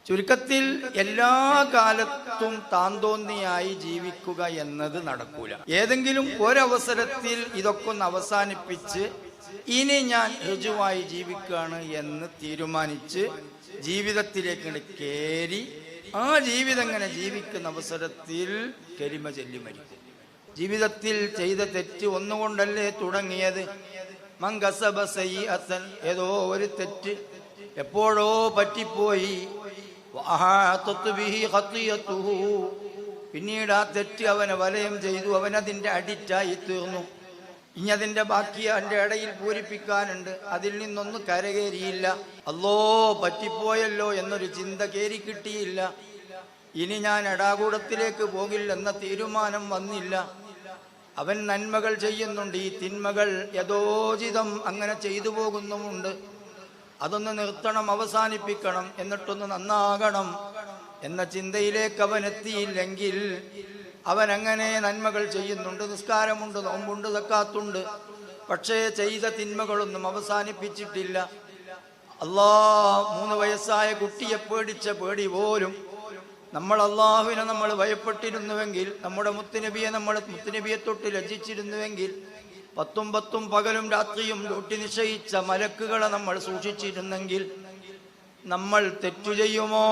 ചുരുക്കത്തിൽ എല്ലാ കാലത്തും താന്തോന്നിയായി ജീവിക്കുക എന്നത് നടക്കൂല. ഏതെങ്കിലും ഒരവസരത്തിൽ ഇതൊക്കെ ഒന്ന് അവസാനിപ്പിച്ച് ഇനി ഞാൻ ഋജുവായി ജീവിക്കുകയാണ് എന്ന് തീരുമാനിച്ച് ജീവിതത്തിലേക്ക് കയറി ആ ജീവിതം ഇങ്ങനെ ജീവിക്കുന്ന അവസരത്തിൽ കരിമ ചൊല്ലി മരിക്കും. ജീവിതത്തിൽ ചെയ്ത തെറ്റ് ഒന്നുകൊണ്ടല്ലേ തുടങ്ങിയത്. മങ്കസബ സയ്യിഅത്തൻ, ഏതോ ഒരു തെറ്റ് എപ്പോഴോ പറ്റിപ്പോയി. പിന്നീട് ആ തെറ്റ് അവനെ വലയം ചെയ്തു, അവനതിൻ്റെ അഡിക്റ്റായി തീർന്നു. ഇനി അതിൻ്റെ ബാക്കി അതിൻ്റെ ഇടയിൽ പൂരിപ്പിക്കാനുണ്ട്. അതിൽ നിന്നൊന്നും കരകയറിയില്ല. അല്ലോ പറ്റിപ്പോയല്ലോ എന്നൊരു ചിന്ത കയറി കിട്ടിയില്ല. ഇനി ഞാൻ എടാകൂടത്തിലേക്ക് പോകില്ലെന്ന തീരുമാനം വന്നില്ല. അവൻ നന്മകൾ ചെയ്യുന്നുണ്ട്, ഈ തിന്മകൾ യഥോചിതം അങ്ങനെ ചെയ്തു പോകുന്നുമുണ്ട്. അതൊന്ന് നിർത്തണം, അവസാനിപ്പിക്കണം, എന്നിട്ടൊന്ന് നന്നാകണം എന്ന ചിന്തയിലേക്ക് അവൻ എത്തിയില്ലെങ്കിൽ അവൻ അങ്ങനെ നന്മകൾ ചെയ്യുന്നുണ്ട്, നിസ്കാരമുണ്ട്, നോമ്പുണ്ട്, സക്കാത്തുണ്ട്, പക്ഷേ ചെയ്ത തിന്മകളൊന്നും അവസാനിപ്പിച്ചിട്ടില്ല. 3 വയസ്സായ കുട്ടിയെ പേടിച്ച പേടി പോലും നമ്മൾ അള്ളാഹുവിനെ നമ്മൾ ഭയപ്പെട്ടിരുന്നുവെങ്കിൽ, നമ്മുടെ മുത്തുനബിയെ തൊട്ട് ലജ്ജിച്ചിരുന്നുവെങ്കിൽ, 10 പകലും രാത്രിയും ഡ്യൂട്ടി നിശ്ചയിച്ച മലക്കുകളെ നമ്മൾ സൂക്ഷിച്ചിരുന്നെങ്കിൽ നമ്മൾ തെറ്റു ചെയ്യുമോ?